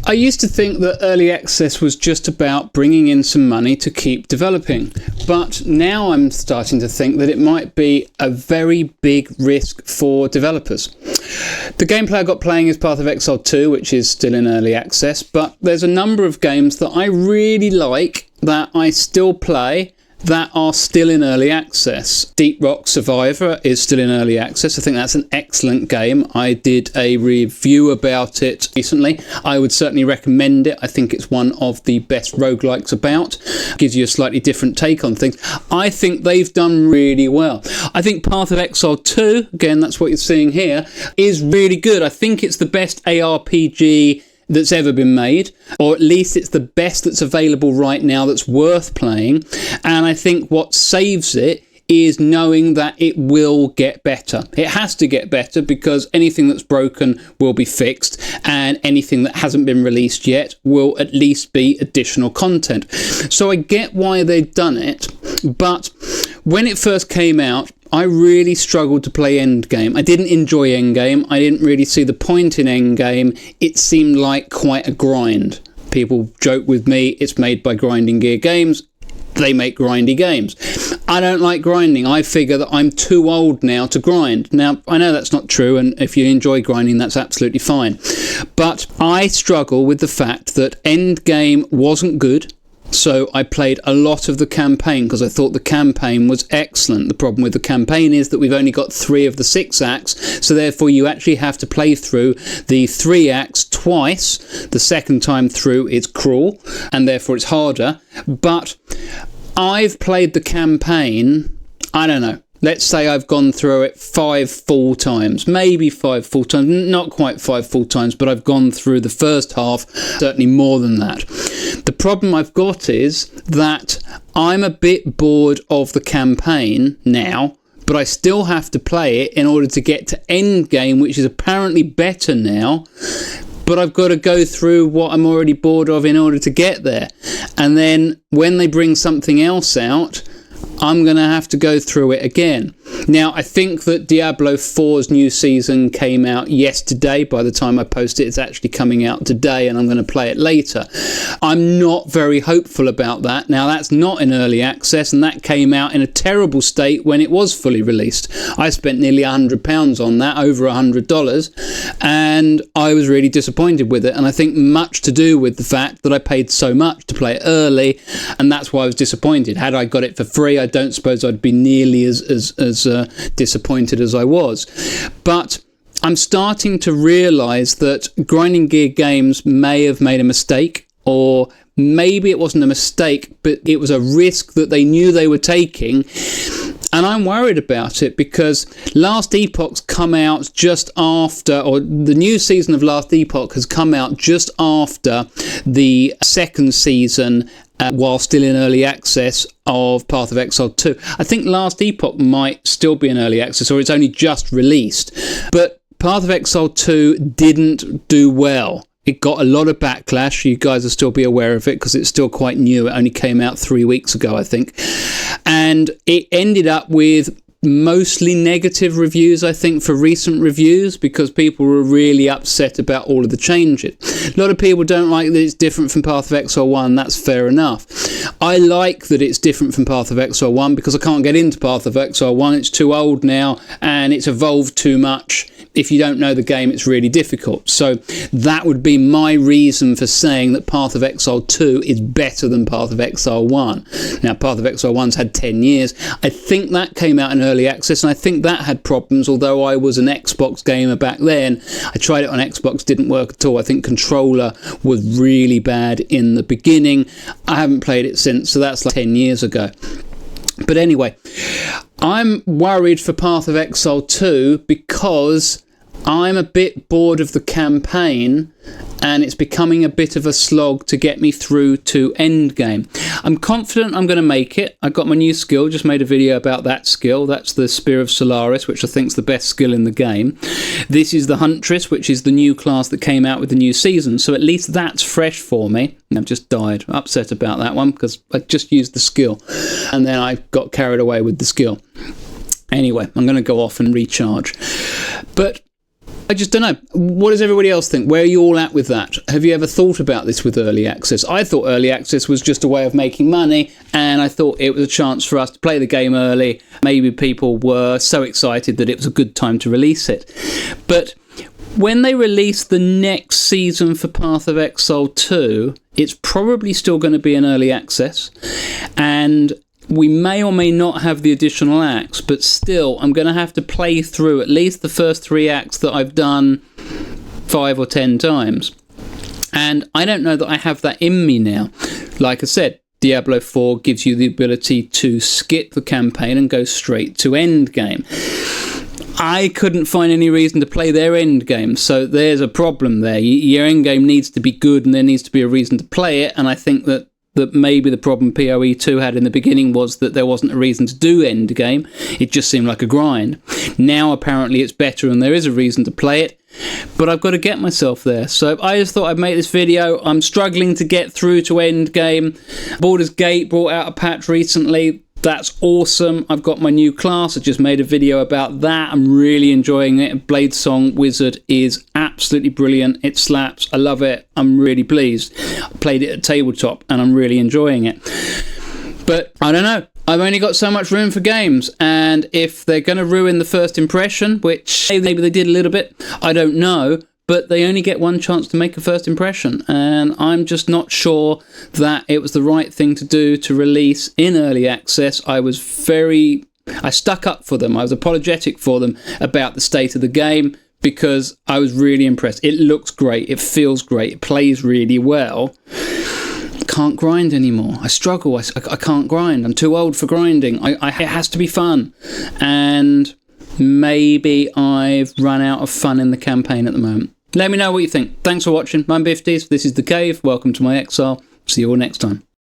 I used to think that early access was just about bringing in some money to keep developing, but now I'm starting to think that it might be a very big risk for developers. The gameplay I got playing is Path of Exile 2, which is still in early access, but there's a number of games that I really like that I still play that are still in early access. Deep Rock Survivor is still in early access. I think that's an excellent game. I did a review about it recently. I would certainly recommend it. I think it's one of the best roguelikes about. Gives you a slightly different take on things. I think they've done really well. I think Path of Exile 2, again, that's what you're seeing here, is really good. I think it's the best ARPG that's ever been made, or at least it's the best that's available right now that's worth playing. And I think what saves it is knowing that it will get better. It has to get better because anything that's broken will be fixed, and anything that hasn't been released yet will at least be additional content. So I get why they've done it, but when it first came out, I really struggled to play Endgame. I didn't enjoy Endgame. I didn't really see the point in Endgame. It seemed like quite a grind. People joke with me, it's made by Grinding Gear Games. They make grindy games. I don't like grinding. I figure that I'm too old now to grind. Now, I know that's not true, and if you enjoy grinding, that's absolutely fine. But I struggle with the fact that Endgame wasn't good. So I played a lot of the campaign because I thought the campaign was excellent. The problem with the campaign is that we've only got 3 of the 6 acts, so therefore you actually have to play through the 3 acts twice. The second time through it's cruel, and therefore it's harder. But I've played the campaign, I don't know, let's say I've gone through it 5 full times, maybe 5 full times, not quite 5 full times, but I've gone through the first half, certainly more than that. The problem I've got is that I'm a bit bored of the campaign now, but I still have to play it in order to get to Endgame, which is apparently better now. But I've got to go through what I'm already bored of in order to get there. And then when they bring something else out, I'm going to have to go through it again. Now, I think that Diablo 4's new season came out yesterday. By the time I post it, it's actually coming out today, and I'm going to play it later. I'm not very hopeful about that. Now, that's not in early access, and that came out in a terrible state when it was fully released. I spent nearly £100 on that, over $100, and I was really disappointed with it. And I think much to do with the fact that I paid so much to play it early, and that's why I was disappointed. Had I got it for free, I don't suppose I'd be nearly as disappointed as I was. But I'm starting to realise that Grinding Gear Games may have made a mistake, or maybe it wasn't a mistake, but it was a risk that they knew they were taking. And I'm worried about it because Last Epoch's come out just after, or the new season of Last Epoch has come out just after the second season, while still in early access, of Path of Exile 2. I think Last Epoch might still be in early access, or it's only just released. But Path of Exile 2 didn't do well. It got a lot of backlash. You guys will still be aware of it because it's still quite new. It only came out 3 weeks ago, I think. And it ended up with mostly negative reviews, I think, for recent reviews, because people were really upset about all of the changes. A lot of people don't like that it's different from Path of Exile 1. That's fair enough. I like that it's different from Path of Exile 1 because I can't get into Path of Exile 1. It's too old now and it's evolved too much. If you don't know the game, it's really difficult. So that would be my reason for saying that Path of Exile 2 is better than Path of Exile 1. Now, Path of Exile 1's had 10 years. I think that came out in early access, and I think that had problems, although I was an Xbox gamer back then. I tried it on Xbox, didn't work at all. I think controller was really bad in the beginning. I haven't played it since, so that's like 10 years ago. But anyway, I'm worried for Path of Exile 2 because I'm a bit bored of the campaign and it's becoming a bit of a slog to get me through to Endgame. I'm confident I'm going to make it. I got my new skill, just made a video about that skill. That's the Spear of Solaris, which I think is the best skill in the game. This is the Huntress, which is the new class that came out with the new season, so at least that's fresh for me. I've just died. I'm upset about that one because I just used the skill and then I got carried away with the skill. Anyway, I'm going to go off and recharge. But I just don't know. What does everybody else think? Where are you all at with that? Have you ever thought about this with early access? I thought early access was just a way of making money, and I thought it was a chance for us to play the game early. Maybe people were so excited that it was a good time to release it. But when they release the next season for Path of Exile 2, it's probably still going to be an early access, and we may or may not have the additional acts, but still I'm going to have to play through at least the first 3 acts that I've done 5 or 10 times. And I don't know that I have that in me now. Like I said, Diablo 4 gives you the ability to skip the campaign and go straight to Endgame. I couldn't find any reason to play their endgame, so there's a problem there. Your endgame needs to be good, and there needs to be a reason to play it, and I think that maybe the problem PoE 2 had in the beginning was that there wasn't a reason to do endgame. It just seemed like a grind. Now apparently it's better and there is a reason to play it, but I've got to get myself there. So I just thought I'd make this video. I'm struggling to get through to endgame. Baldur's Gate brought out a patch recently. That's awesome. I've got my new class. I just made a video about that. I'm really enjoying it. Bladesong Wizard is absolutely brilliant. It slaps. I love it. I'm really pleased. I played it at tabletop and I'm really enjoying it. But I don't know. I've only got so much room for games, and if they're going to ruin the first impression, which maybe they did a little bit, I don't know, but they only get one chance to make a first impression, and I'm just not sure that it was the right thing to do to release in early access. I stuck up for them. I was apologetic for them about the state of the game because I was really impressed. It looks great. It feels great. It plays really well. Can't grind anymore. I struggle. I can't grind. I'm too old for grinding. It has to be fun. And maybe I've run out of fun in the campaign at the moment. Let me know what you think. Thanks for watching. I'm Bifties. This is The Cave. Welcome to my exile. See you all next time.